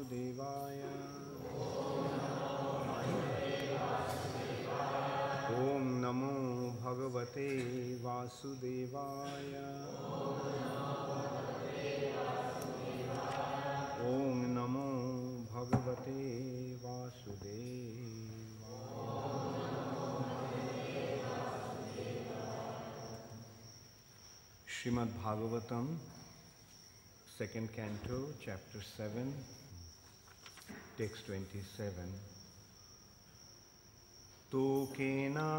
Vasudevaya. Om Namo Bhagavate Vasudevaya. Om Namo Bhagavate Vasudevaya. Srimad Bhagavatam, second canto, chapter 7, text 27. Tokena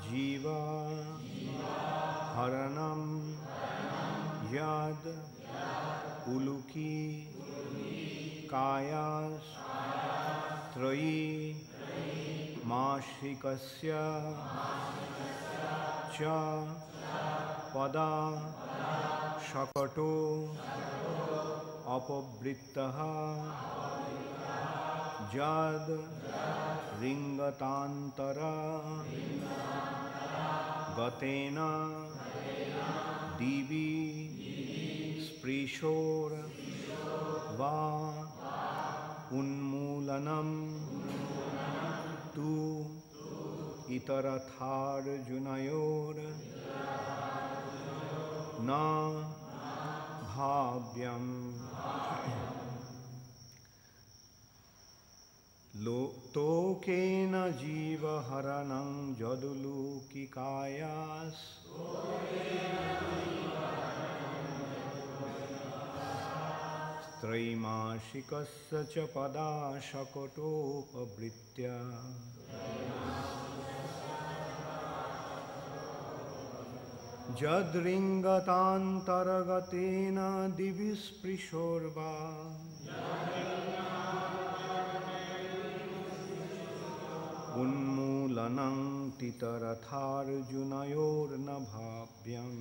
jīva-haraṇaṁ yad ulūki-kāyās trai-māsikasya cha padā śakaṭo apavṛttaḥ jad riṅgatāntara-gatena divi-spṛśor va unmūlanam tu itarathārjunayor na bhāvyam. Tokena jīva-haraṇaṁ ulūki-kāyās trai-māsikasya ca padā śakaṭo pavṛttaḥ jad riṅgatāntara-gatena divi-spṛśor unmūlanam itarathārjunayor na bhāvyam.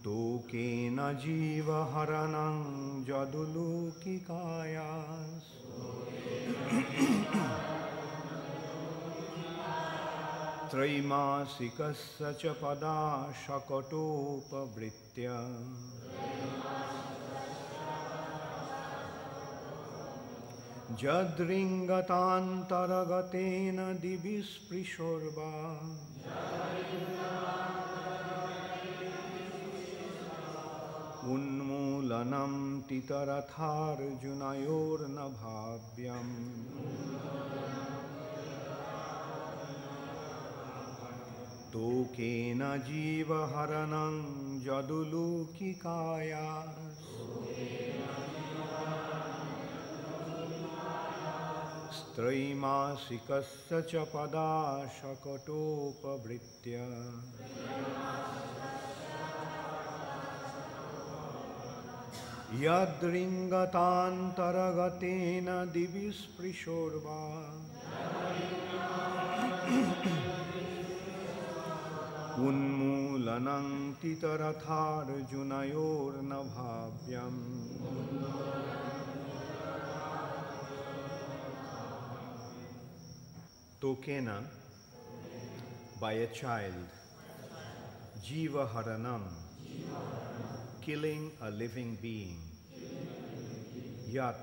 Tokena jīva-haraṇaṁ ulūki-kāyās trai-māsikasya ca padā śakaṭo pavṛttaḥ jad riṅgatāntara-gatena divi-spṛśor unmūlanam itarathārjunayor na bhāvyam. Tokena jīva-haraṇaṁ ulūki-kāyās trai-māsikasya ca padā śakaṭo pavṛttaḥ yad riṅgatāntara-gatena divi-spṛśor unmūlanam itarathārjunayor na bhāvyam. Tokena, by a child, jīva-haraṇaṁ, killing a living being, yat,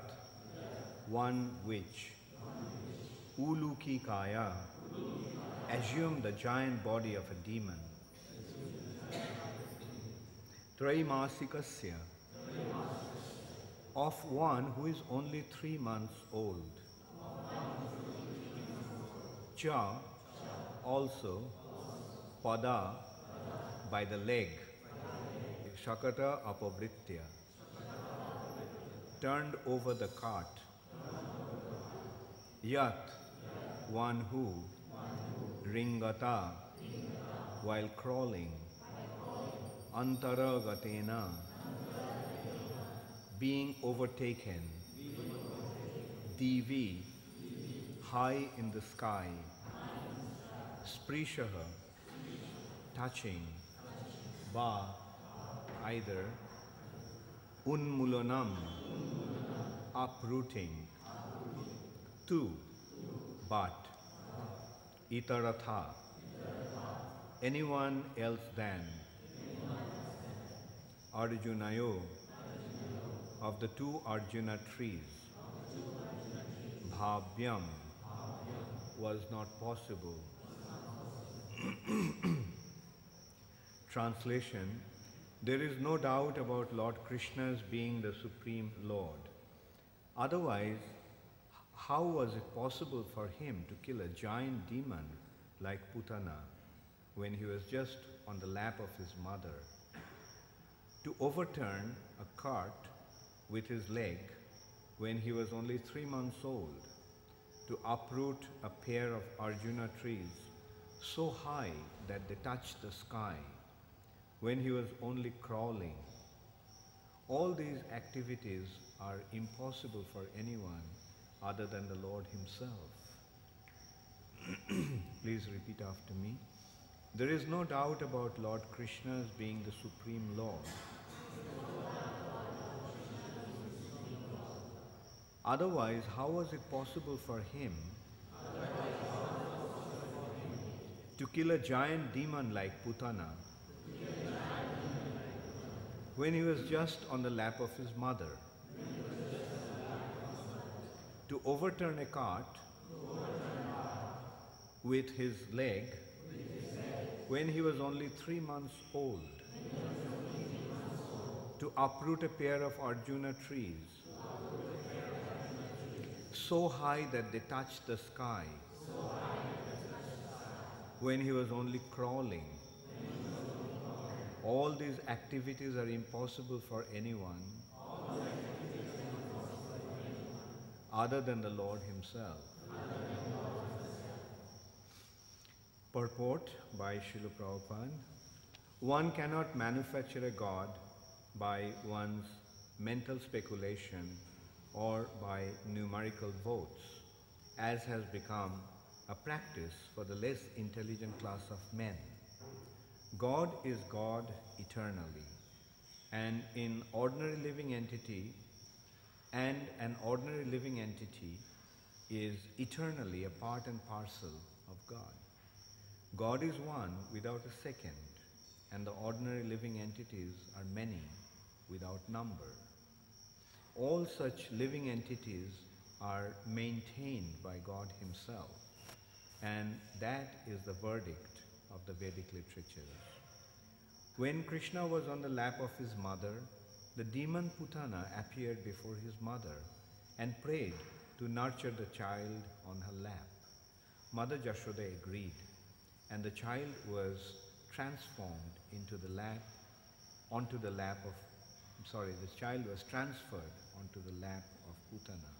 one which, ulūki-kāyāḥ, assume the giant body of a demon, trai-māsikasya, of one who is only 3 months old, cha, also, padā, by the leg, śakaṭa apavṛttaḥ, turned over the cart, yat, one who, riṅgatā, while crawling, antara-gatena, being overtaken, divi, high in the sky, spṛśoḥ, touching, va, either, unmūlanam, uprooting, two, but, itarathā, anyone else than, arjunayoḥ of the two Arjuna trees, bhāvyam was not possible. Translation: there is no doubt about Lord Krishna's being the Supreme Lord. Otherwise, how was it possible for him to kill a giant demon like Pūtanā when he was just on the lap of his mother? To overturn a cart with his leg when he was only 3 months old? To uproot a pair of Arjuna trees so high that they touched the sky when he was only crawling? All these activities are impossible for anyone other than the Lord himself. Please repeat after me. There is no doubt about Lord Krishna's being the Supreme Lord. Otherwise, how was it possible for him to kill a giant demon like Pūtanā when he was just on the lap of his mother? To overturn a cart with his leg when he was only 3 months old? To uproot a pair of Arjuna trees so high that they touched the sky when he was only crawling? All these activities are impossible for anyone other than the Lord himself. Purport by Srila Prabhupada. One cannot manufacture a God by one's mental speculation or by numerical votes, as has become a practice for the less intelligent class of men. God is God eternally, and an ordinary living entity is eternally a part and parcel of God. God is one without a second, and the ordinary living entities are many without number. All such living entities are maintained by God himself, and that is the verdict of the Vedic literatures. When Krishna was on the lap of his mother, the demon Pūtanā appeared before his mother and prayed to nurture the child on her lap. Mother Jashoda agreed, and the child was transformed into the lap, the child was transferred onto the lap of Pūtanā,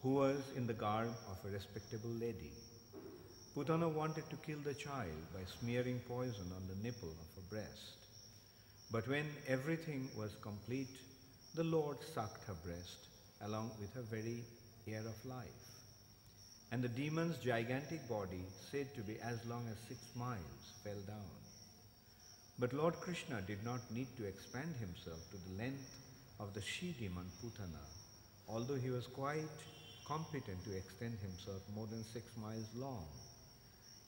who was in the garb of a respectable lady. Pūtanā wanted to kill the child by smearing poison on the nipple of her breast. But when everything was complete, the Lord sucked her breast along with her very air of life. And the demon's gigantic body, said to be as long as 6 miles, fell down. But Lord Kṛṣṇa did not need to expand himself to the length of the she-demon Pūtanā, although he was quite competent to extend himself more than 6 miles long.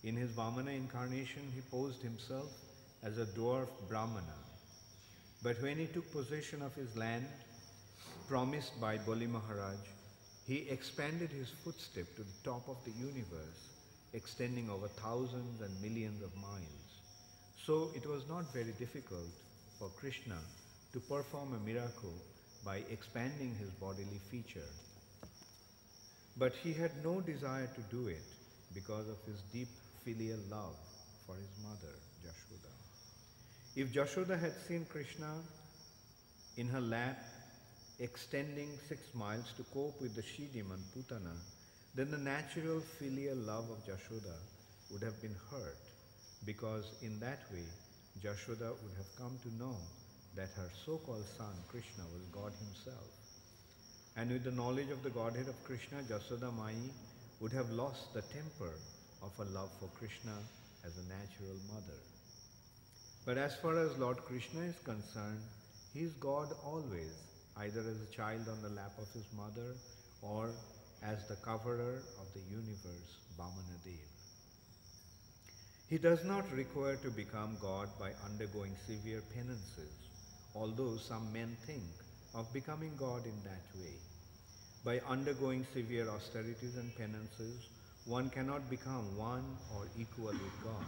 In his Vamana incarnation, he posed himself as a dwarf Brahmana. But when he took possession of his land, promised by Bali Maharaj, he expanded his footstep to the top of the universe, extending over thousands and millions of miles. So it was not very difficult for Krishna to perform a miracle by expanding his bodily feature. But he had no desire to do it because of his deep filial love for his mother, Jashoda. If Jashoda had seen Krishna in her lap extending 6 miles to cope with the she-demon Pūtanā, then the natural filial love of Jashoda would have been hurt, because in that way Jashoda would have come to know that her so-called son Krishna was God himself. And with the knowledge of the Godhead of Krishna, Jashoda Mai would have lost the temper of her love for Krishna as a natural mother. But as far as Lord Krishna is concerned, he is God always, either as a child on the lap of his mother or as the coverer of the universe, Vamanadev. He does not require to become God by undergoing severe penances although some men think of becoming God in that way. By undergoing severe austerities and penances, one cannot become one or equal with God,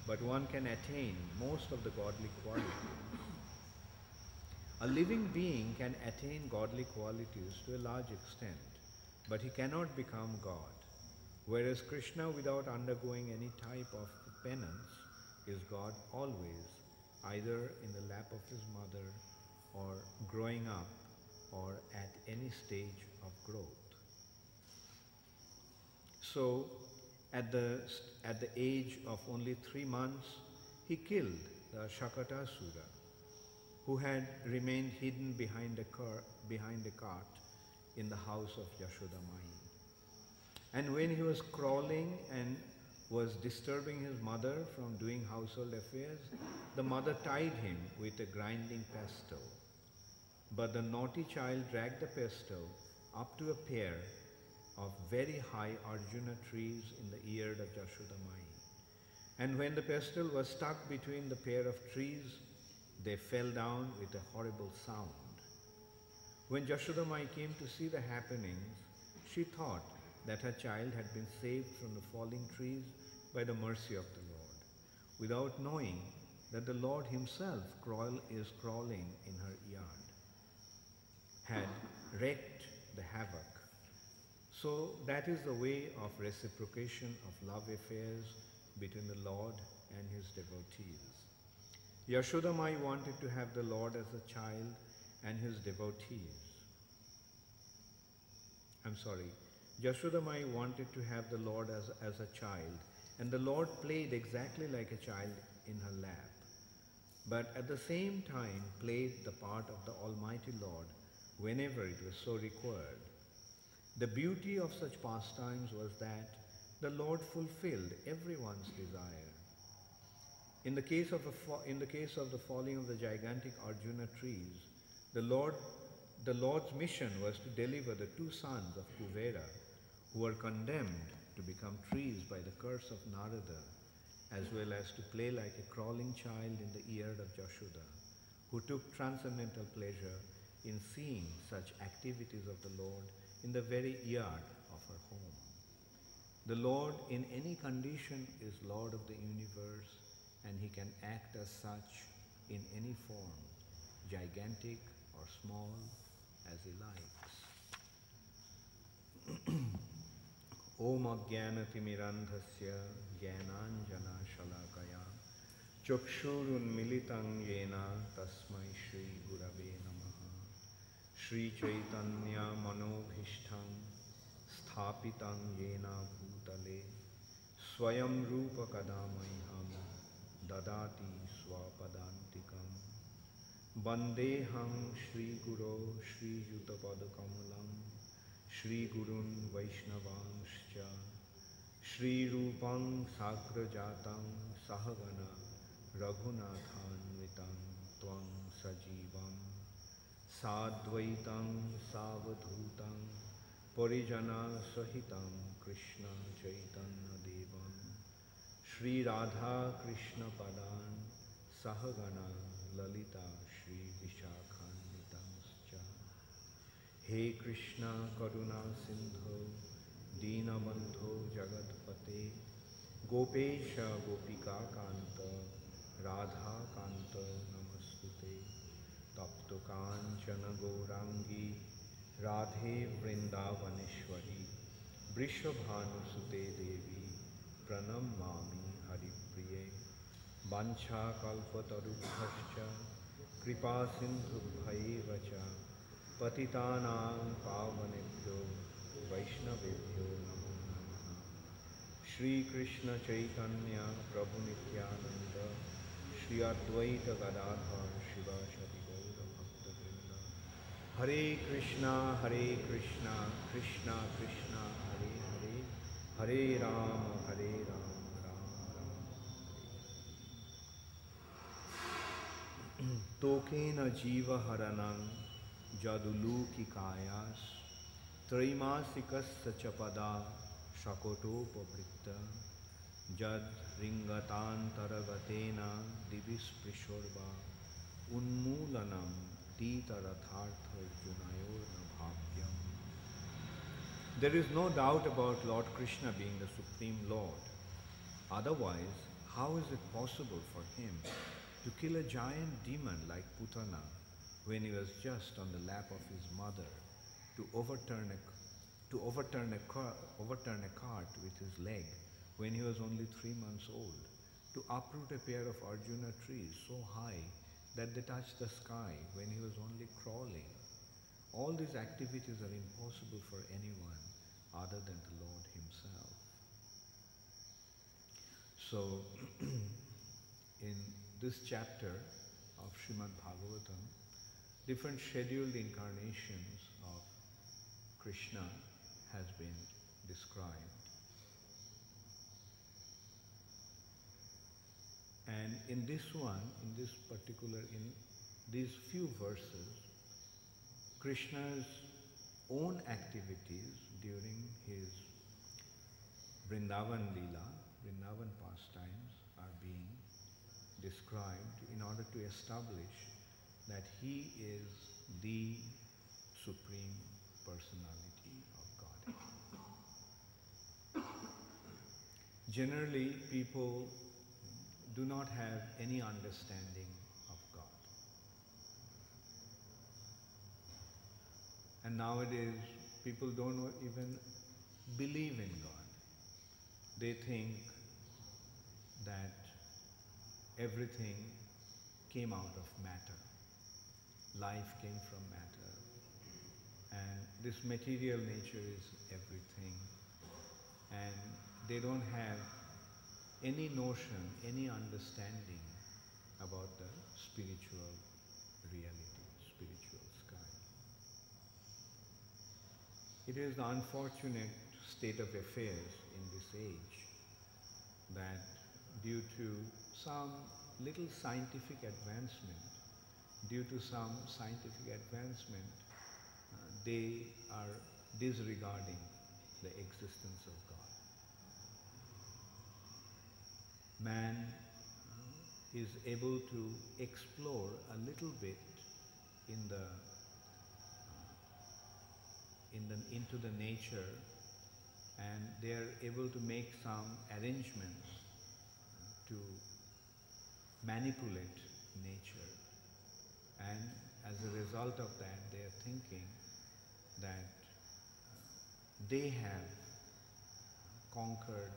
but one can attain most of the godly qualities. A living being can attain godly qualities to a large extent, but he cannot become God, whereas Krishna, without undergoing any type of penance, is God always, either in the lap of his mother or growing up or at any stage of growth. So, at the age of only 3 months, he killed the śakaṭasura, who had remained hidden behind a cart in the house of Yashoda Mai. And when he was crawling and was disturbing his mother from doing household affairs, the mother tied him with a grinding pestle. But the naughty child dragged the pestle up to a pair of very high arjuna trees in the ear of Yashoda Mai. And when the pestle was stuck between the pair of trees, they fell down with a horrible sound. When Yashoda Mai came to see the happenings, she thought that her child had been saved from the falling trees by the mercy of the Lord, without knowing that the Lord himself is crawling in her yard, had wreaked the havoc. So that is the way of reciprocation of love affairs between the Lord and his devotees. Yashoda Mai wanted to have the Lord as a child and his devotees. Yashoda Mai wanted to have the Lord as a child, and the Lord played exactly like a child in her lap, but at the same time played the part of the Almighty Lord whenever it was so required. The beauty of such pastimes was that the Lord fulfilled everyone's desire. In the case of the falling of the gigantic Arjuna trees, the Lord's mission was to deliver the 2 sons of Kuvera, who were condemned to become trees by the curse of Narada, as well as to play like a crawling child in the ear of Yashoda, who took transcendental pleasure in seeing such activities of the Lord in the very yard of her home. The Lord in any condition is Lord of the universe, and he can act as such in any form, gigantic or small, as he likes. Om ajnanatimidandhasya jnananjana shalakaya chakshurunmilitam yena tasmai Shri Gurave Namaha. Shri Chaitanya manobhishtam sthapitam yena bhutale swayam rupa kadamayham dadati swapadantikam. Vandeham Shri Guru Shri Yutapadakamalam Shri Gurun Vaishnavanscha Shri Rupam Sagrajatam Sahagana Raghunathanvitam Tvam Sajivam Sadvaitam Savadhutam Parijana Sahitam Krishna Chaitanya Devam Shri Radha Krishna Padan Sahagana Lalita Shri Vishakhanvitamscha. He Krishna Karuna Sindho Deenabandho Jagatpate Gopesha Gopika Kanta Radha Kanta Namastute Tapto Kanchana Gaurangi Radhe Vrindavaneshwari Vrishabhanusute Devi Pranamami Haripriye Vancha Kalpatarubhascha Kripa Sindhubhaivacha Patitanam Pavanebhyo Vaishnavebhyo Namo Namaha. Shri Krishna Chaitanya Prabhu Nityananda Shri Advaita Gadadhar Shiva Shati Gaura Bhakta Vrinda. Hare Krishna Krishna Krishna Hare Hare Hare Rama Rama Rama Hare. Tokena jīva-haraṇaṁ jad ulūki-kāyās trai-māsikasya padā śakaṭo pavṛttaḥ jad riṅgatāntara-gatena divi-spṛśor unmūlanam itarathārjunayor bhāvyam. There is no doubt about Lord Kṛṣṇa being the Supreme Lord. Otherwise, how is it possible for him to kill a giant demon like Pūtanā when he was just on the lap of his mother, to overturn a cart with his leg when he was only 3 months old, to uproot a pair of arjuna trees so high that they touched the sky when he was only crawling? All these activities are impossible for anyone other than the Lord himself. So, in this chapter of Srimad Bhagavatam, different scheduled incarnations of Krishna has been described. And in this one, in these few verses, Krishna's own activities during his Vrindavan Leela, Vrindavan pastimes, are being described in order to establish that he is the Supreme Personality of Godhead. Generally, people do not have any understanding of God. And nowadays, people don't even believe in God. They think that everything came out of matter. Life came from matter. And this material nature is everything. And they don't have any notion, any understanding about the spiritual reality, spiritual sky. It is the unfortunate state of affairs in this age that due to some little scientific advancement, they are disregarding the existence of God. Man is able to explore a little bit into the nature, and they are able to make some arrangements to manipulate nature. And as a result of that, they are thinking that they have conquered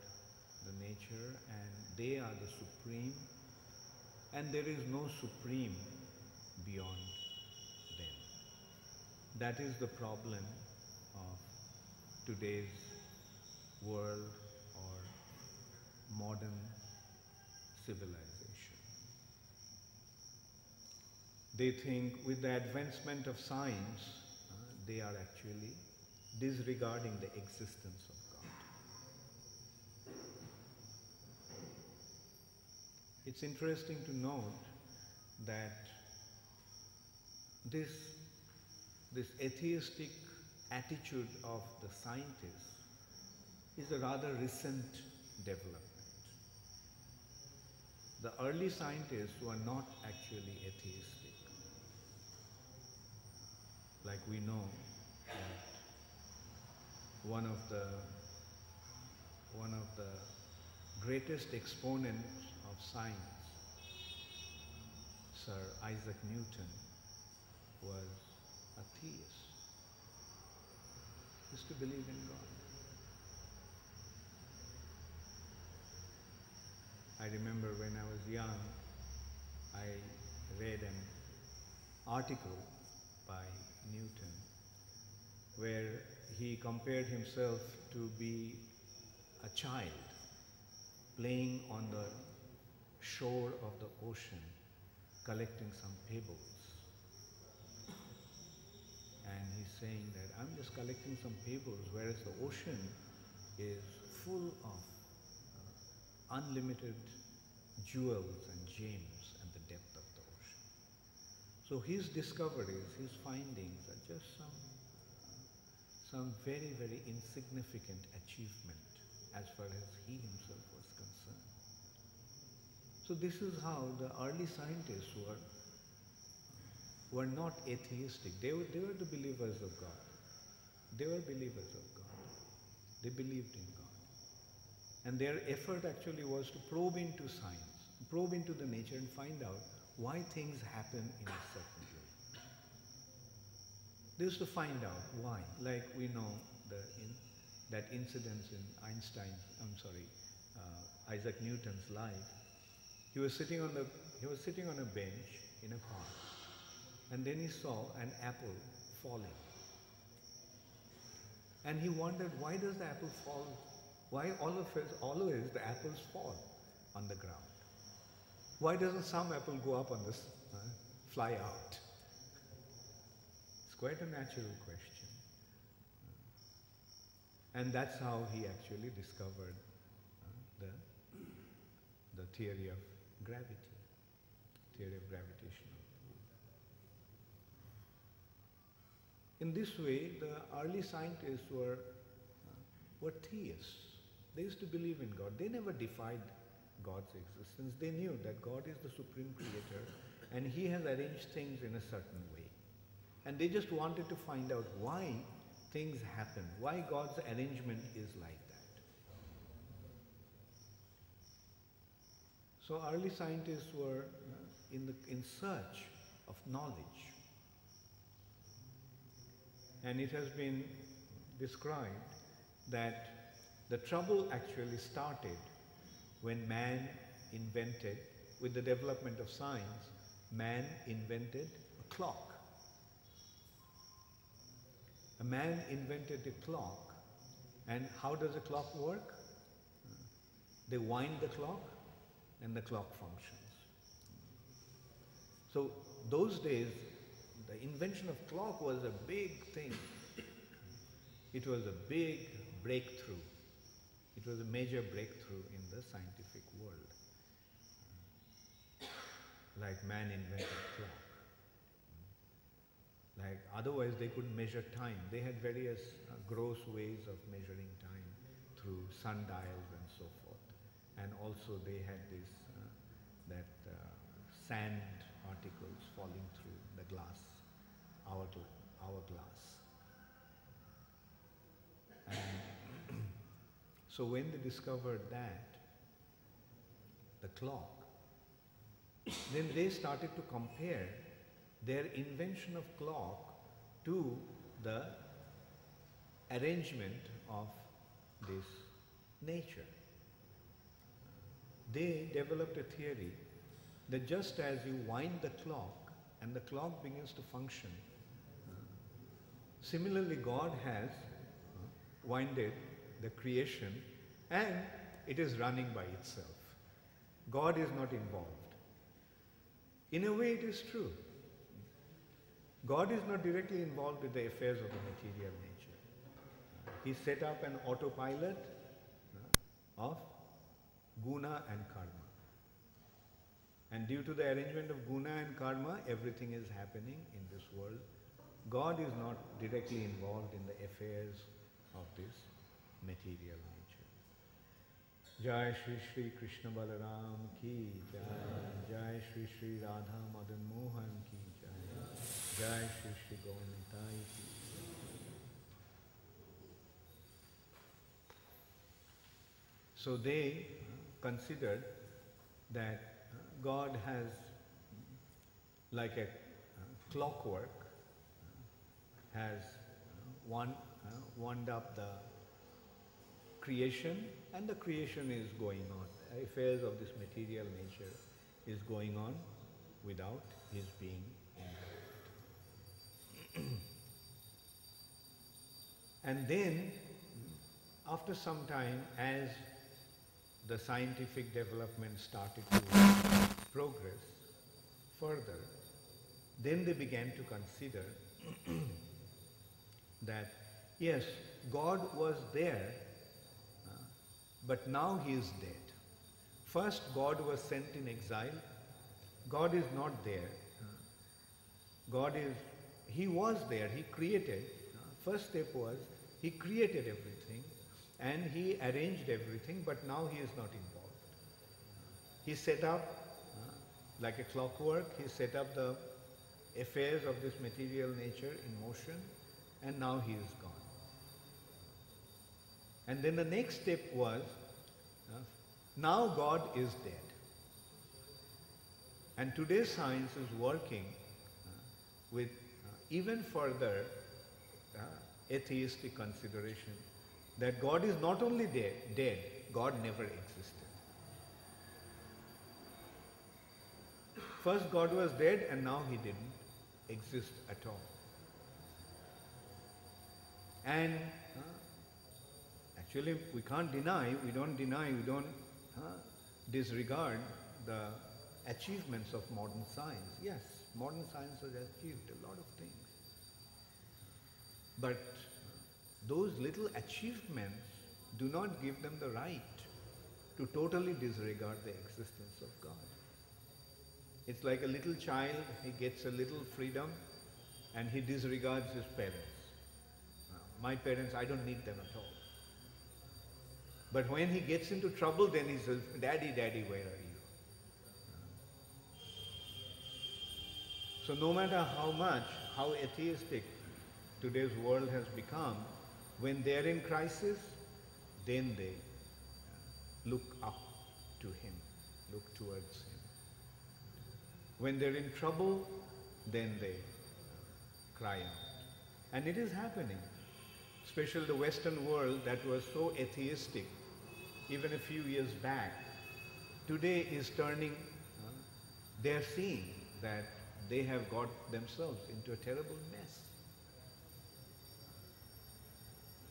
the nature and they are the supreme, and there is no supreme beyond them. That is the problem of today's world or modern civilization. They think with the advancement of science, they are actually disregarding the existence of God. It's interesting to note that this atheistic attitude of the scientists is a rather recent development. The early scientists were not actually atheistic. Like we know that one of the greatest exponents of science, Sir Isaac Newton, was a theist. He used to believe in God. I remember when I was young, I read an article by Newton where he compared himself to be a child playing on the shore of the ocean, collecting some pebbles. And he's saying that I'm just collecting some pebbles, whereas the ocean is full of unlimited jewels and gems and the depth of the ocean. So his discoveries, his findings are just some very, very insignificant achievement as far as he himself was concerned. So this is how the early scientists were were not atheistic. They were the believers of God. They were believers of God. They believed in God. And their effort actually was to probe into science, probe into the nature and find out why things happen in a certain way. They used to find out why. Like we know that incident in Isaac Newton's life. He was sitting on a bench in a park, and then he saw an apple falling. And he wondered, why does the apple fall? Why always the apples fall on the ground? Why doesn't some apple go up on this, fly out? It's quite a natural question. And that's how he actually discovered the theory of gravity, theory of gravitational pull. In this way, the early scientists were theists. They used to believe in God. They never defied God's existence. They knew that God is the supreme creator and He has arranged things in a certain way. And they just wanted to find out why things happen, why God's arrangement is like that. So early scientists were in search of knowledge. And it has been described that the trouble actually started when man invented, with the development of science, man invented a clock. A man invented a clock, and how does a clock work? They wind the clock and the clock functions. So those days, the invention of clock was a big thing. It was a big breakthrough. It was a major breakthrough in the scientific world. Like man invented clock. Like otherwise they couldn't measure time. They had various gross ways of measuring time through sundials and so forth. And also they had this, sand particles falling through the glass, hourglass. And so when they discovered that, the clock, then they started to compare their invention of clock to the arrangement of this nature. They developed a theory that just as you wind the clock and the clock begins to function, similarly God has winded the creation and it is running by itself. God is not involved. In a way it is true. God is not directly involved with the affairs of the material nature. He set up an autopilot of guna and karma. And due to the arrangement of guna and karma, everything is happening in this world. God is not directly involved in the affairs of this material nature. Jai Shri Shri Krishna Balaram ki Jai. Jai Shri Shri Radha Madan Mohan ki Jai. Jai Shri Shri Gaunitai ki. So they considered that God has, like a clockwork, has wound up the creation, and the creation is going on. Affairs of this material nature is going on without his being involved. And then, after some time, as the scientific development started to progress further, then they began to consider that yes, God was there, but now he is dead. First, God was sent in exile. God is not there. He was there, he created. First step was, he created everything and he arranged everything, but now he is not involved. He set up, like a clockwork, he set up the affairs of this material nature in motion, and now he is gone. And then the next step was, now God is dead. And today's science is working with even further atheistic consideration that God is not only dead, God never existed. First God was dead and now he didn't exist at all. And actually we can't deny, we don't disregard the achievements of modern science. Yes, modern science has achieved a lot of things. But those little achievements do not give them the right to totally disregard the existence of God. It's like a little child, he gets a little freedom and he disregards his parents. My parents, I don't need them at all. But when he gets into trouble, then he says, Daddy, Daddy, where are you? So no matter how atheistic today's world has become, when they're in crisis, then they look up to him, look towards him. When they're in trouble, then they cry out. And it is happening. Especially the Western world that was so atheistic even a few years back, today is turning, they're seeing that they have got themselves into a terrible mess.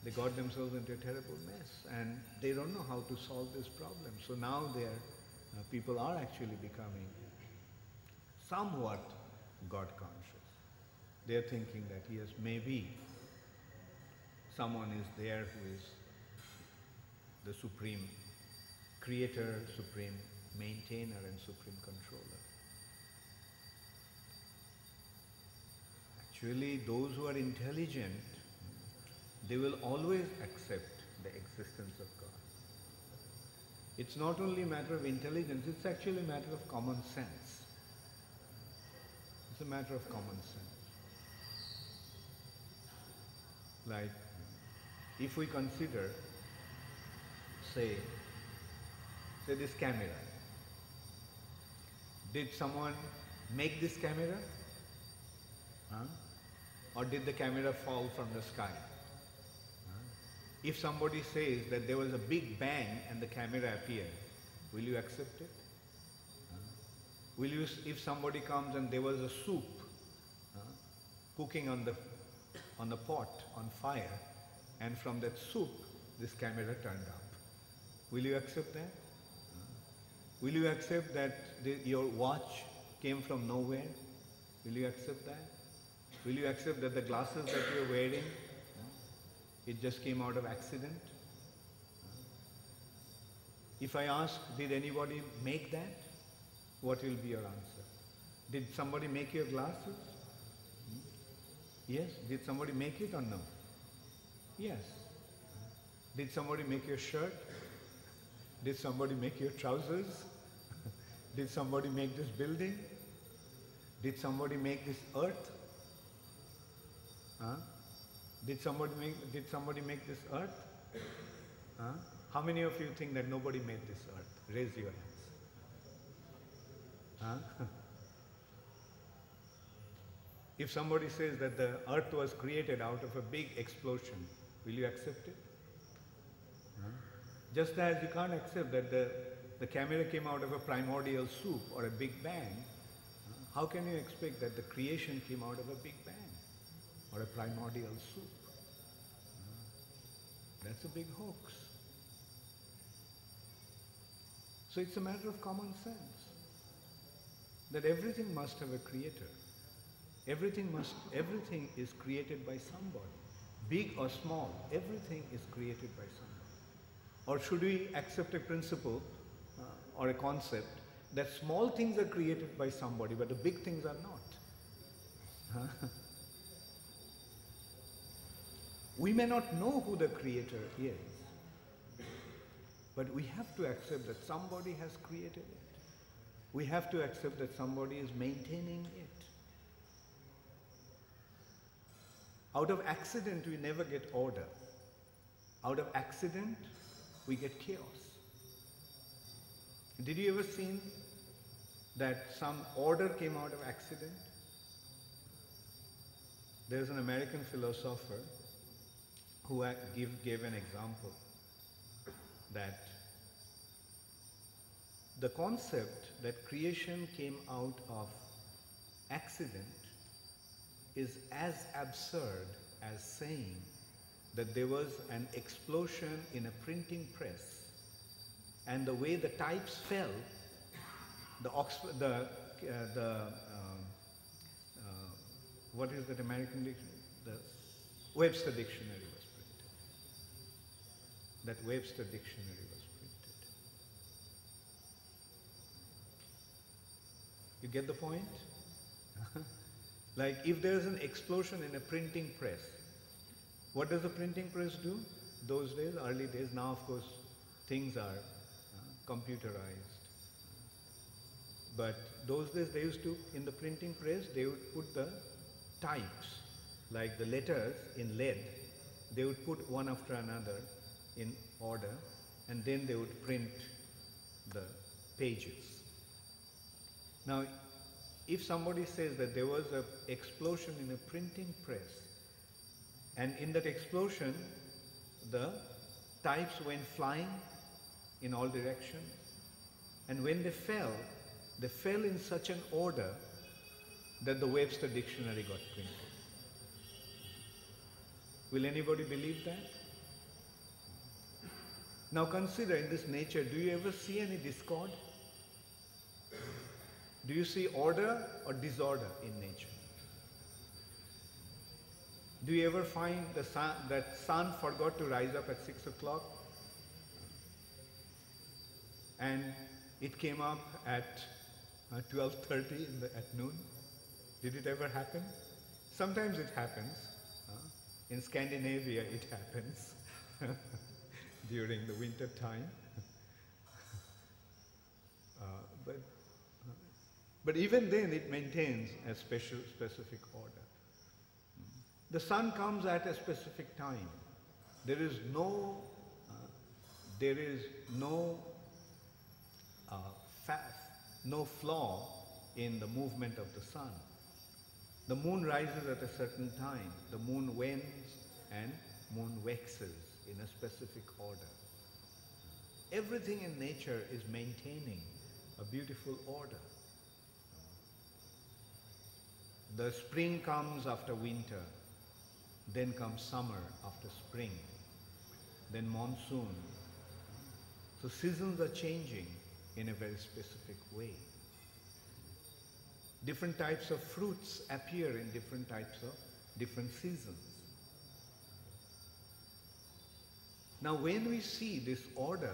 They got themselves into a terrible mess and they don't know how to solve this problem. So now people are actually becoming somewhat God conscious. They're thinking that yes, maybe someone is there who is the supreme creator, supreme maintainer and supreme controller. Actually, those who are intelligent, they will always accept the existence of God. It's not only a matter of intelligence, it's actually a matter of common sense. It's a matter of common sense. Like, if we consider, say this camera. Did someone make this camera? Or did the camera fall from the sky? If somebody says that there was a big bang and the camera appeared, will you accept it? Will you, if somebody comes and there was a soup cooking on the pot, on fire, and from that soup this camera turned up, will you accept that? Will you accept that your watch came from nowhere? Will you accept that? Will you accept that the glasses that you're wearing, it just came out of accident? If I ask, did anybody make that? What will be your answer? Did somebody make your glasses? Yes. Did somebody make it or no? Yes. Did somebody make your shirt? Did somebody make your trousers? Did somebody make this building? Did somebody make this earth? Did somebody make this earth? How many of you think that nobody made this earth? Raise your hands. If somebody says that the earth was created out of a big explosion, will you accept it? Just as you can't accept that the camera came out of a primordial soup or a big bang, how can you expect that the creation came out of a big bang or a primordial soup? That's a big hoax. So it's a matter of common sense that everything must have a creator. Everything is created by somebody. Big or small, everything is created by somebody. Or should we accept a principle or a concept that small things are created by somebody, but the big things are not? We may not know who the creator is, but we have to accept that somebody has created it. We have to accept that somebody is maintaining it. Out of accident, we never get order. Out of accident, we get chaos. Did you ever see that some order came out of accident? There's an American philosopher who gave an example that the concept that creation came out of accident is as absurd as saying that there was an explosion in a printing press, and the way the types fell, what is that American dictionary? The Webster Dictionary was printed. That Webster Dictionary was printed. You get the point? Like if there is an explosion in a printing press, what does the printing press do? Those days, early days, now of course things are computerized. But those days they used to, in the printing press, they would put the types, like the letters in lead, they would put one after another in order, and then they would print the pages. Now, if somebody says that there was an explosion in a printing press, and in that explosion, the types went flying in all directions, and when they fell in such an order that the Webster Dictionary got printed. Will anybody believe that? Now consider, in this nature, do you ever see any discord? Do you see order or disorder in nature? Do you ever find that sun forgot to rise up at 6 o'clock and it came up at 12:30 at noon? Did it ever happen? Sometimes it happens. In Scandinavia it happens during the winter time. But even then it maintains a specific order. The sun comes at a specific time. There is no flaw in the movement of the sun. The moon rises at a certain time. The moon wanes and moon waxes in a specific order. Everything in nature is maintaining a beautiful order. The spring comes after winter, then comes summer after spring, then monsoon. So seasons are changing in a very specific way. Different types of fruits appear in different seasons. Now when we see this order,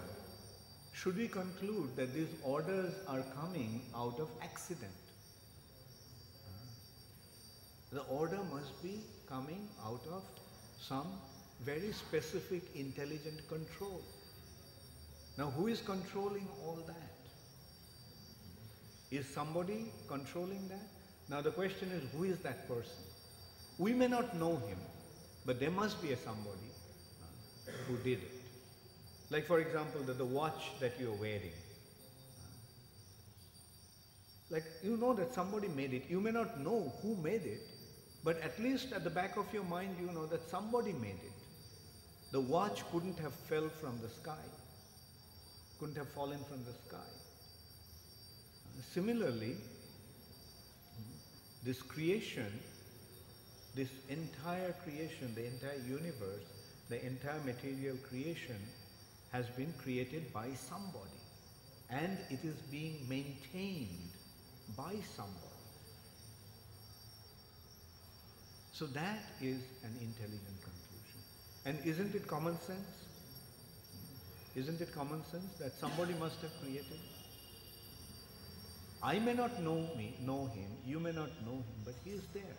should we conclude that these orders are coming out of accident? The order must be coming out of some very specific intelligent control. Now who is controlling all that? Is somebody controlling that? Now the question is, who is that person? We may not know him, but there must be a somebody who did it. Like for example, the watch that you are wearing. Like you know that somebody made it. You may not know who made it, but at least at the back of your mind you know that somebody made it. The watch couldn't have fell from the sky, couldn't have fallen from the sky. Similarly, this creation, this entire creation, the entire universe, the entire material creation has been created by somebody, and it is being maintained by somebody. So that is an intelligent conclusion. And isn't it common sense? Isn't it common sense that somebody must have created? I may not know him, you may not know him, but he is there.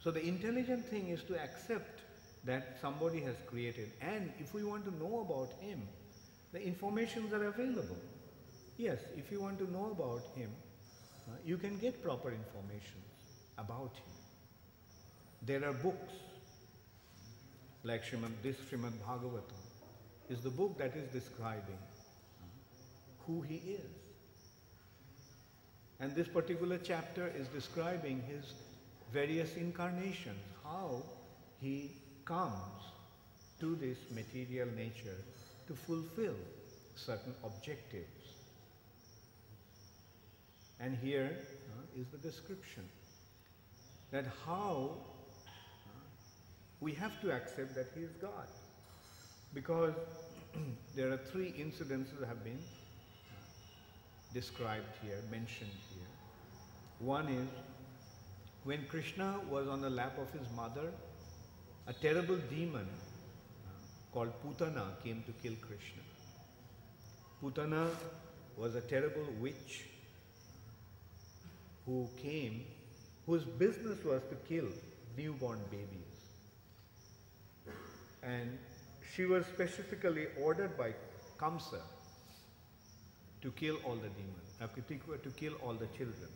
So the intelligent thing is to accept that somebody has created, and if we want to know about him, the informations are available. Yes, if you want to know about him, you can get proper information. about him. There are books, like this Srimad Bhagavatam is the book that is describing who he is. And this particular chapter is describing his various incarnations, how he comes to this material nature to fulfill certain objectives. And here is the description that how we have to accept that he is God. Because there are three incidences that have been described here, mentioned here. One is when Kṛṣṇa was on the lap of his mother, a terrible demon called Pūtanā came to kill Kṛṣṇa. Pūtanā was a terrible witch who came, whose business was to kill newborn babies. And she was specifically ordered by Kamsa to kill all the demons, to kill all the children.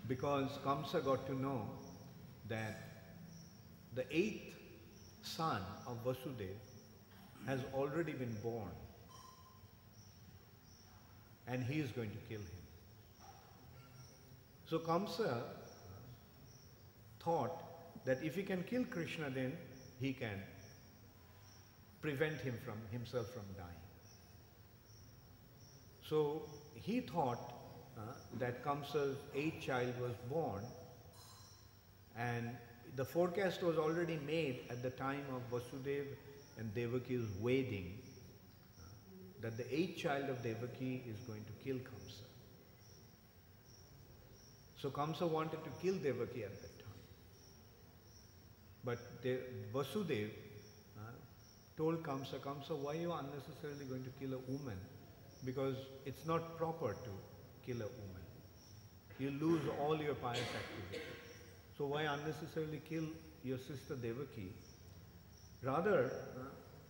Because Kamsa got to know that the 8th son of Vasudeva has already been born and he is going to kill him. So Kamsa thought that if he can kill Kṛṣṇa, then he can prevent himself from dying. So he thought that Kamsa's 8th child was born, and the forecast was already made at the time of Vasudeva and Devaki's wedding that the 8th child of Devaki is going to kill Kamsa. So Kamsa wanted to kill Devaki at that time. But Vasudeva told Kamsa, Kamsa, why are you unnecessarily going to kill a woman? Because it's not proper to kill a woman. You lose all your pious activity. So why unnecessarily kill your sister Devaki? Rather,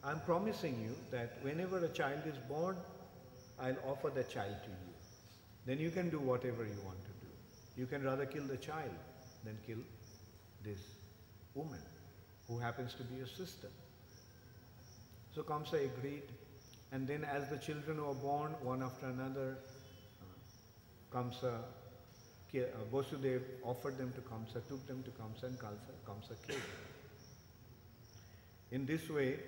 I'm promising you that whenever a child is born, I'll offer the child to you. Then you can do whatever you want to do. You can rather kill the child than kill this woman who happens to be your sister. So Kamsa agreed, and then as the children were born one after another, Vasudeva offered them to Kamsa, took them to Kamsa, and Kamsa killed them. In this way,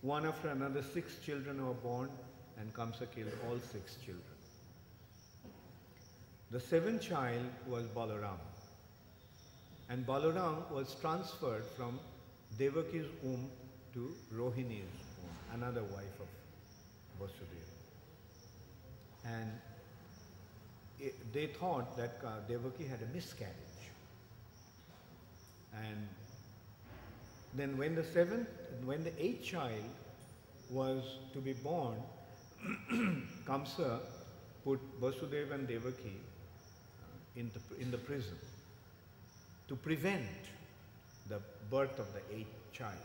one after another 6 children were born, and Kamsa killed all 6 children. The 7th child was Balaram, and Balaram was transferred from Devaki's womb to Rohini's womb, another wife of Vasudeva. And they thought that Devaki had a miscarriage. And then when the 8th child was to be born, Kamsa put Vasudeva and Devaki in the prison to prevent the birth of the 8th child.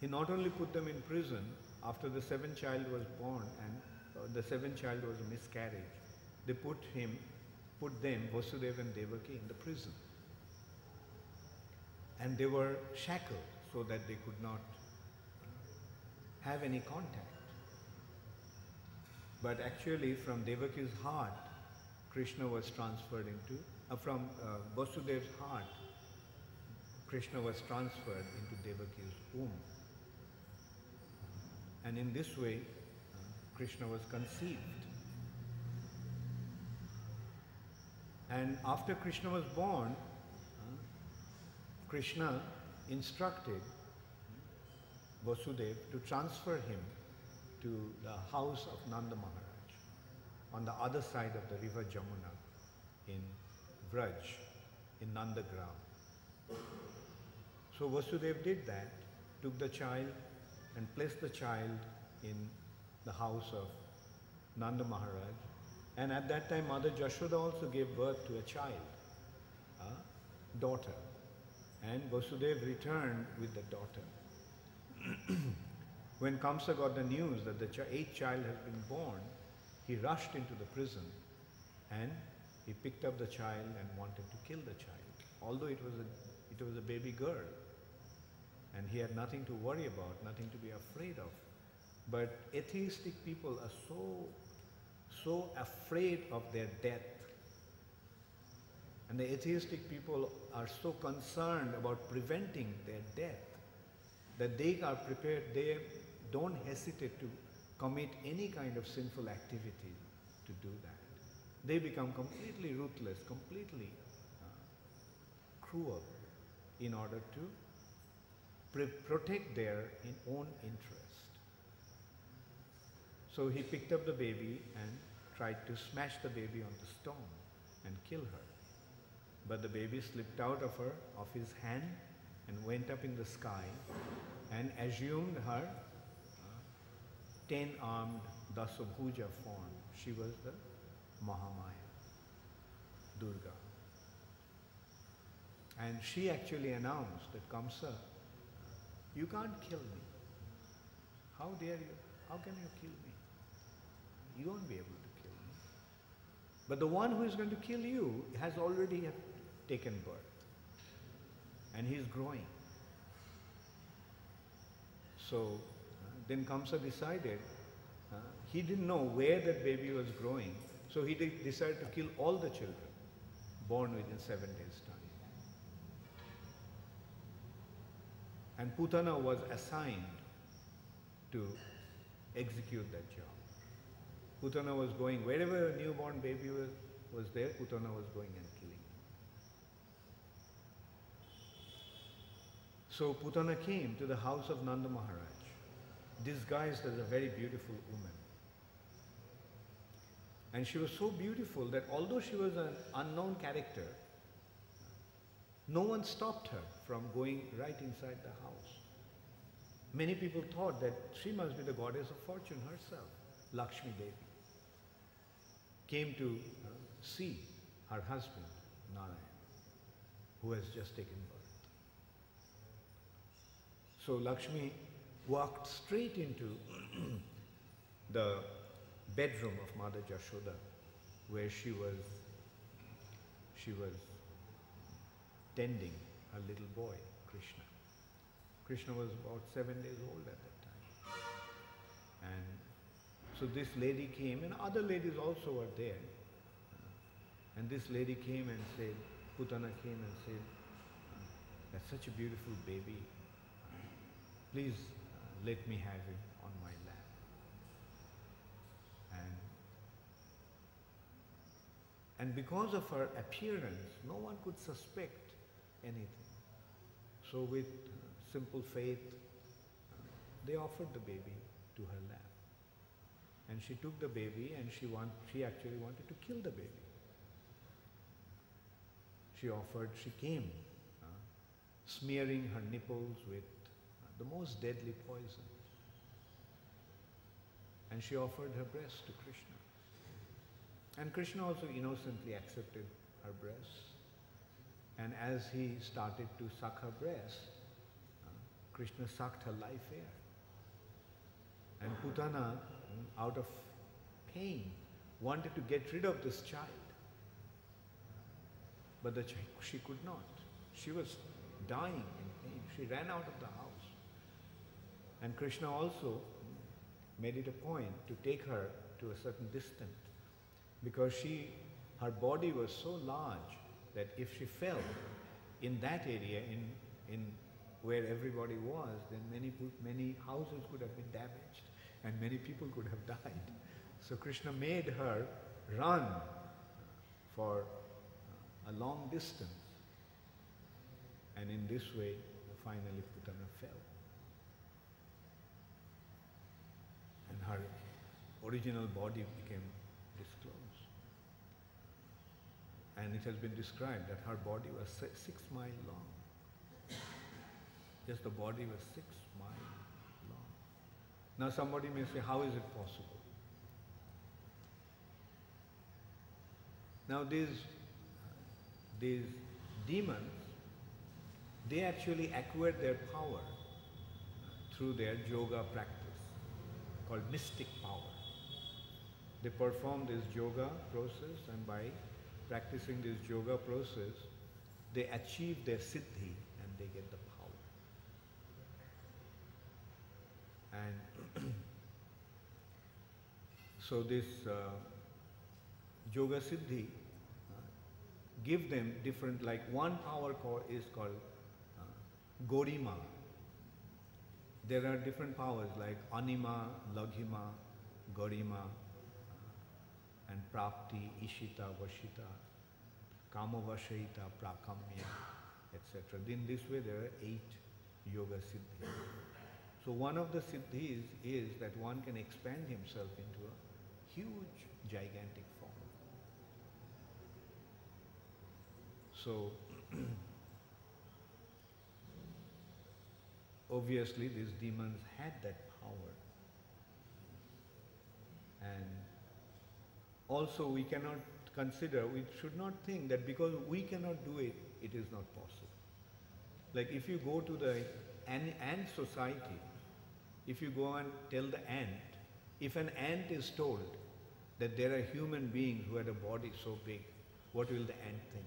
He not only put them in prison after the 7th child was born and the 7th child was a miscarriage, they put them, Vasudeva and Devaki, in the prison. And they were shackled so that they could not have any contact. But actually from Devaki's heart, Kṛṣṇa was transferred into, from Vasudeva's heart, Kṛṣṇa was transferred into Devaki's womb. And in this way, Kṛṣṇa was conceived. And after Kṛṣṇa was born, Kṛṣṇa instructed Vasudeva to transfer him to the house of Nanda Maharaj on the other side of the river Jamuna in Vraj, in Nandagram. So Vasudeva did that, took the child and placed the child in the house of Nanda Maharaj. And at that time, Mother Jashoda also gave birth to a child, a daughter. And Vasudeva returned with the daughter. When Kamsa got the news that the 8th child had been born, he rushed into the prison and he picked up the child and wanted to kill the child, although it was a baby girl, and he had nothing to worry about, nothing to be afraid of. But atheistic people are so afraid of their death, and the atheistic people are so concerned about preventing their death that they are prepared, they don't hesitate to commit any kind of sinful activity to do that. They become completely ruthless, completely cruel in order to protect their own interest. So he picked up the baby and tried to smash the baby on the stone and kill her. But the baby slipped out of his hand and went up in the sky and assumed her 10-armed Dasabhuja form. She was the Mahamaya, Durga. And she actually announced that, Kamsa, you can't kill me. How dare you? How can you kill me? You won't be able to kill me. But the one who is going to kill you has already taken birth. And he is growing. So then Kamsa decided, he didn't know where that baby was growing, so he decided to kill all the children born within 7 days' time. And Pūtanā was assigned to execute that job. Pūtanā was going, wherever a newborn baby was there, Pūtanā was going and killing him. So Pūtanā came to the house of Nanda Maharaj, disguised as a very beautiful woman. And she was so beautiful that although she was an unknown character, no one stopped her from going right inside the house. Many people thought that she must be the goddess of fortune herself, Lakshmi Devi. Came to see her husband, Narayan, who has just taken birth. So Lakshmi walked straight into the bedroom of Mother Jashoda, where she was tending a little boy, Krishna. Krishna was about 7 days old at that time. And so this lady came, and other ladies also were there. And this lady came and said, Pūtanā came and said, that's such a beautiful baby. Please let me have him on my lap. And because of her appearance, no one could suspect anything. So with simple faith, they offered the baby to her lap. And she took the baby, and she actually wanted to kill the baby. She came smearing her nipples with the most deadly poison. And she offered her breast to Krishna. And Krishna also innocently accepted her breast. And as he started to suck her breast, Krishna sucked her life air. And Pūtanā, out of pain, wanted to get rid of this child. But she could not. She was dying in pain. She ran out of the house. And Krishna also made it a point to take her to a certain distance, because her body was so large that if she fell in that area, in where everybody was, then many houses could have been damaged and many people could have died. So Krishna made her run for a long distance, and in this way finally Pūtanā fell. And her original body became disclosed. And it has been described that her body was 6 miles long. Just the body was 6 miles long. Now somebody may say, how is it possible? Now these demons, they actually acquired their power through their yoga practice called mystic power. They perform this yoga process, and by practicing this yoga process, they achieve their siddhi and they get the power. And so this yoga siddhi give them different, like one power is called Gorima. There are different powers like Anima, Laghima, Gorima, and Prapti, Ishita, Vashita, Kamavashayita, Prakamya, etc. In this way there are 8 yoga siddhis. So one of the siddhis is that one can expand himself into a huge, gigantic form. So obviously these demons had that power. And also we cannot consider, we should not think that because we cannot do it, it is not possible. Like if you go to the ant society, if you go and tell the ant, if an ant is told that there are human beings who had a body so big, what will the ant think?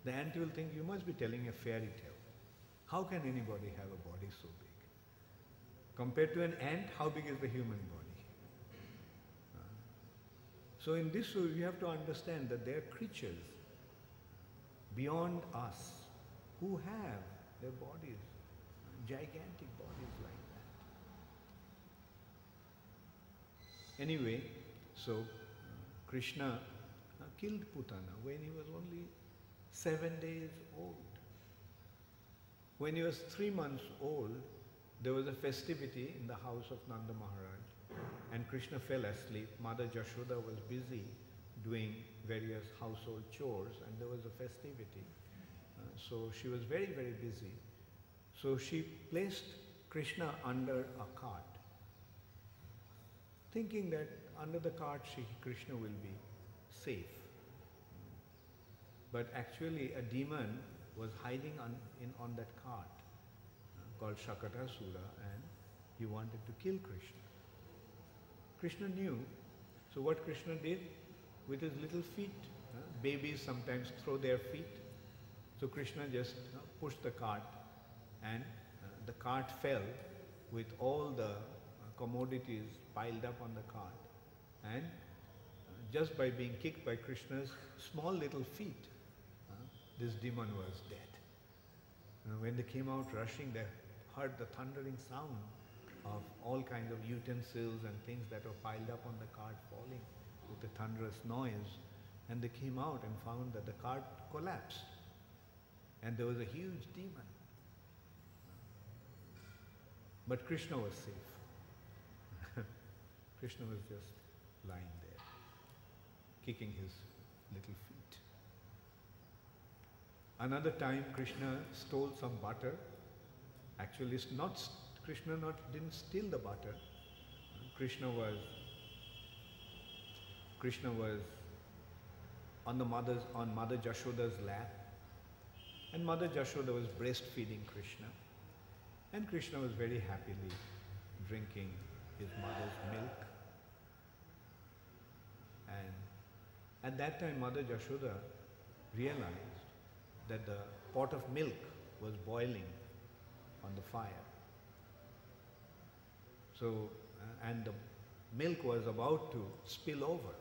The ant will think, you must be telling a fairy tale. How can anybody have a body so big? Compared to an ant, how big is the human body? So in this way, we have to understand that there are creatures beyond us who have their bodies, gigantic bodies like that. Anyway, so Krishna killed Pūtanā when he was only 7 days old. When he was 3 months old, there was a festivity in the house of Nanda Maharaj, and Krishna fell asleep. Mother Jashoda was busy doing various household chores, and there was a festivity. So she was very, very busy. So she placed Krishna under a cart, thinking that under the cart Krishna will be safe. But actually a demon was hiding on that cart called śakaṭo, and he wanted to kill Krishna. Krishna knew. So what Krishna did with his little feet, babies sometimes throw their feet. So Krishna just pushed the cart, and the cart fell with all the commodities piled up on the cart. And just by being kicked by Krishna's small little feet, this demon was dead. When they came out rushing, they heard the thundering sound of all kinds of utensils and things that were piled up on the cart falling with a thunderous noise. And they came out and found that the cart collapsed. And there was a huge demon. But Krishna was safe. Krishna was just lying there, kicking his little feet. Another time Krishna stole some butter. Actually, Krishna didn't steal the butter. Krishna was on Mother Jashoda's lap, and Mother Jashoda was breastfeeding Krishna, and Krishna was very happily drinking his mother's milk. And at that time Mother Jashoda realized that the pot of milk was boiling on the fire. So, and the milk was about to spill over.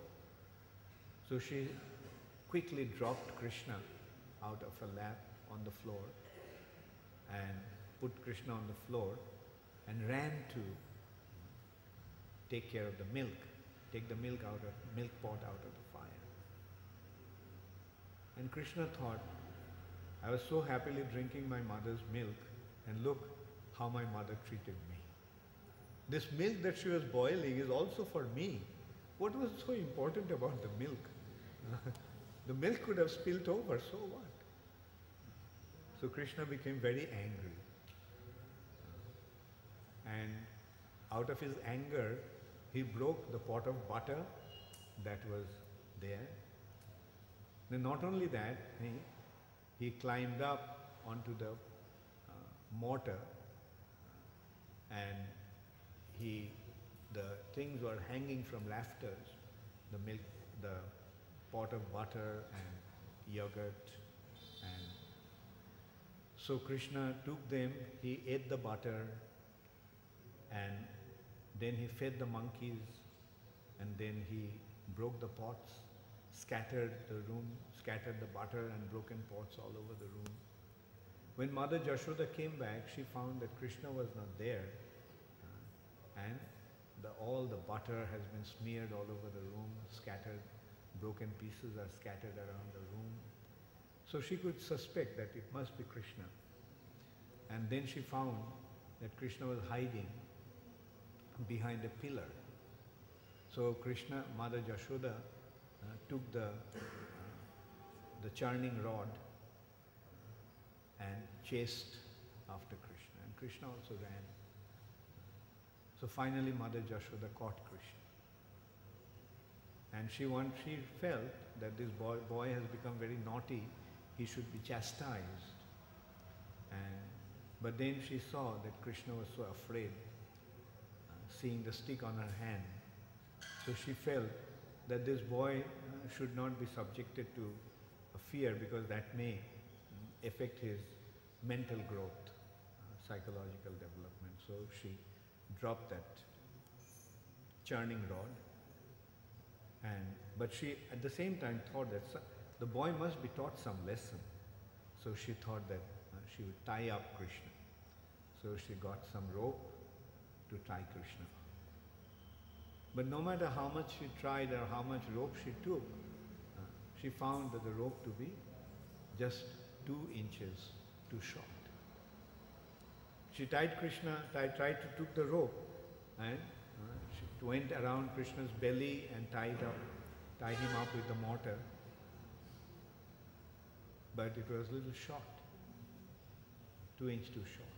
So she quickly dropped Krishna out of her lap on the floor and put Krishna on the floor and ran to take care of the milk, take the milk pot out of the fire. And Krishna thought, I was so happily drinking my mother's milk, and look how my mother treated me. This milk that she was boiling is also for me. What was so important about the milk? The milk could have spilled over, so what? So Krishna became very angry. And out of his anger, he broke the pot of butter that was there. Then not only that, he climbed up onto the mortar, and the things were hanging from rafters, the pot of butter and yogurt. And so Krishna took them, he ate the butter, and then he fed the monkeys, and then he broke the pots, scattered the room, scattered the butter and broken pots all over the room. When Mother Yashoda came back, she found that Krishna was not there, and all the butter has been smeared all over the room, scattered, broken pieces are scattered around the room. So she could suspect that it must be Krishna. And then she found that Krishna was hiding behind a pillar. So Krishna, Mother Yashoda, took the churning rod and chased after Krishna. And Krishna also ran. So finally Mother Yashoda caught Krishna. And she felt that this boy has become very naughty, he should be chastised. But then she saw that Krishna was so afraid, seeing the stick on her hand. So she felt that this boy should not be subjected to a fear, because that may affect his mental growth, psychological development. So she dropped that churning rod. But she at the same time thought that the boy must be taught some lesson. So she thought that she would tie up Krishna. So she got some rope to tie Krishna. But no matter how much she tried or how much rope she took, she found that the rope to be just 2 inches too short. She tied Krishna, tried to took the rope, and she went around Krishna's belly and tied him up with the mortar. But it was a little short, 2 inches too short.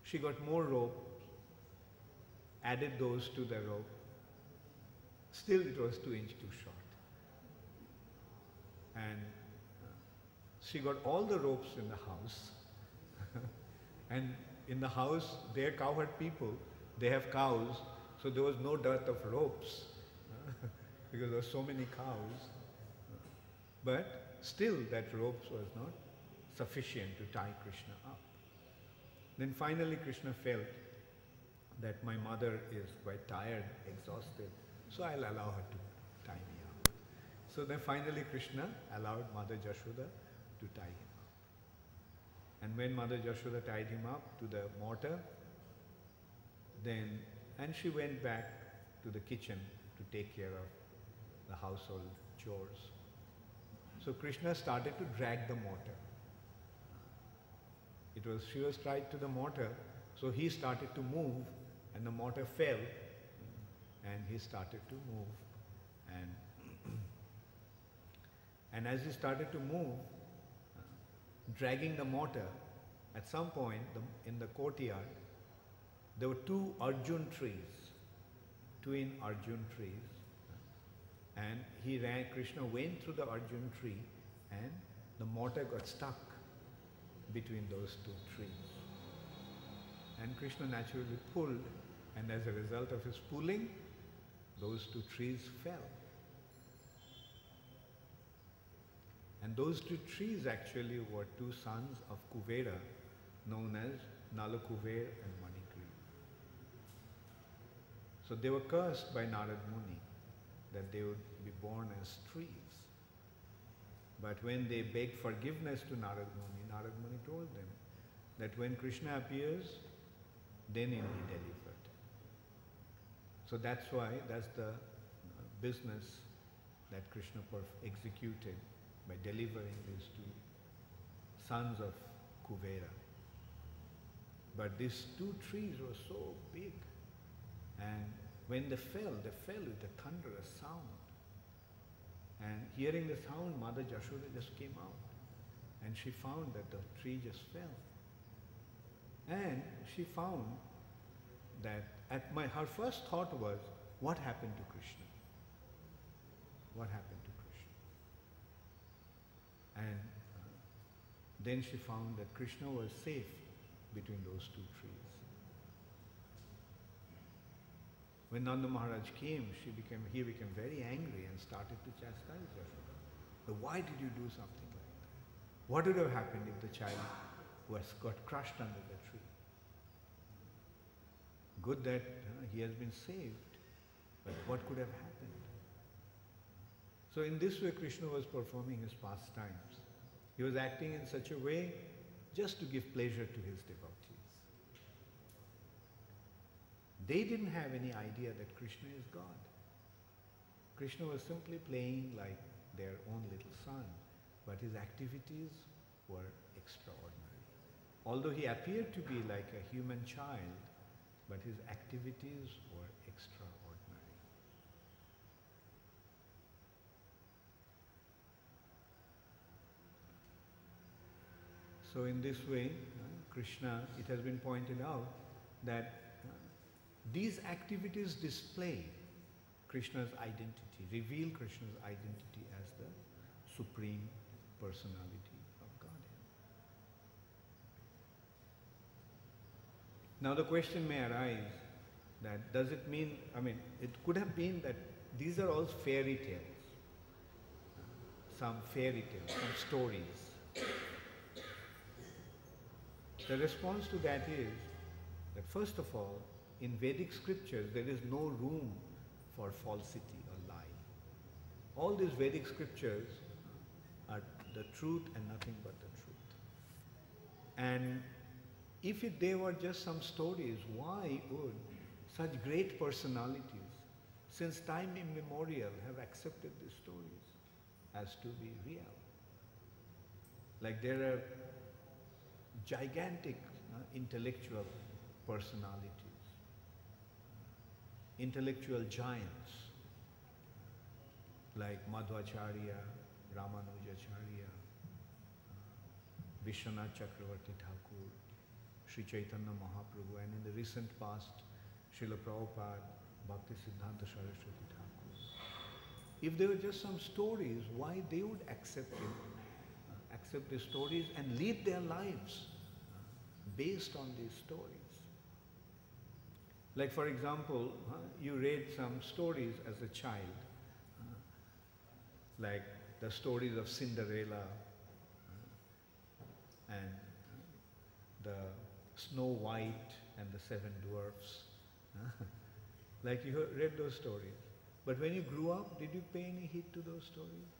She got more rope, added those to the rope. Still it was 2 inches too short. And she got all the ropes in the house. And in the house, they're cowherd people, they have cows, so there was no dearth of ropes because there were so many cows. But still that ropes was not sufficient to tie Krishna up. Then finally Krishna felt that my mother is quite tired, exhausted, so I'll allow her to tie me up. So then finally Krishna allowed Mother Yashoda to tie him up. And when Mother Yashoda tied him up to the mortar, and she went back to the kitchen to take care of the household chores. So Krishna started to drag the mortar. She was tied to the mortar, so he started to move, and the mortar fell, and he started to move. And as he started to move, dragging the mortar, at some point in the courtyard, there were 2 arjun trees, twin arjun trees, and Krishna went through the arjun tree, and the mortar got stuck between those 2 trees. And Krishna naturally pulled, and as a result of his pulling, those 2 trees fell. And those 2 trees actually were 2 sons of Kuvera, known as Nalakuver and Manikriva. So they were cursed by Narad Muni that they would be born as trees. But when they begged forgiveness to Narad Muni told them that when Krishna appears, then he'll be delivered. So that's the business that Krishna executed by delivering these 2 sons of Kuvera. But these 2 trees were so big, and when they fell with a thunderous sound. And hearing the sound, Mother Yashoda just came out, and she found that the tree just fell. And she found that her first thought was, what happened to Krishna? What happened to Krishna? And then she found that Krishna was safe between those 2 trees. When Nanda Maharaj came, he became very angry and started to chastise Yashoda. But why did you do something like that? What would have happened if the child got crushed under the tree? Good that he has been saved, but what could have happened? So in this way, Krishna was performing his pastimes. He was acting in such a way just to give pleasure to his devotees. They didn't have any idea that Krishna is God. Krishna was simply playing like their own little son, but his activities were extraordinary. Although he appeared to be like a human child, but his activities were extraordinary. So in this way, Krishna, it has been pointed out that these activities display Krishna's identity, reveal Krishna's identity as the Supreme Personality of Godhead. Now the question may arise that does it mean, it could have been that these are all fairy tales, some fairy tales, some stories. The response to that is that first of all, in Vedic scriptures, there is no room for falsity or lie. All these Vedic scriptures are the truth and nothing but the truth. And if they were just some stories, why would such great personalities, since time immemorial, have accepted these stories as to be real? Like there are gigantic intellectual personalities, intellectual giants like Madhvacharya, Ramanujacharya, Vishwanath Chakravarti Thakur, Sri Chaitanya Mahaprabhu, and in the recent past, Srila Prabhupada, Bhakti Siddhanta Saraswati Thakur. If they were just some stories, why they would accept the stories and lead their lives based on these stories? Like for example, you read some stories as a child, like the stories of Cinderella and the Snow White and the Seven Dwarfs. Like you read those stories. But when you grew up, did you pay any heed to those stories?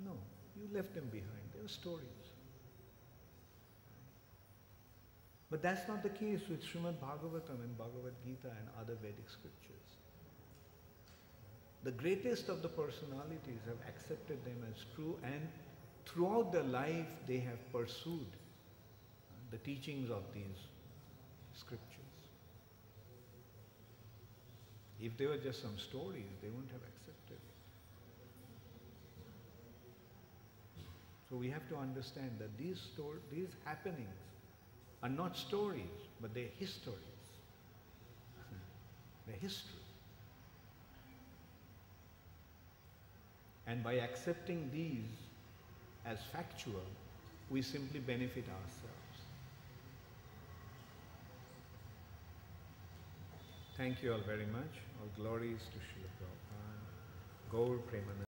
No, you left them behind. They were stories. But that's not the case with Srimad Bhagavatam and Bhagavad Gita and other Vedic scriptures. The greatest of the personalities have accepted them as true, and throughout their life they have pursued the teachings of these scriptures. If they were just some stories, they wouldn't have accepted it. So we have to understand that these happenings are not stories, but they're histories. They're history. And by accepting these as factual, we simply benefit ourselves. Thank you all very much. All glories to Srila Prabhupada. Gaur Premanand.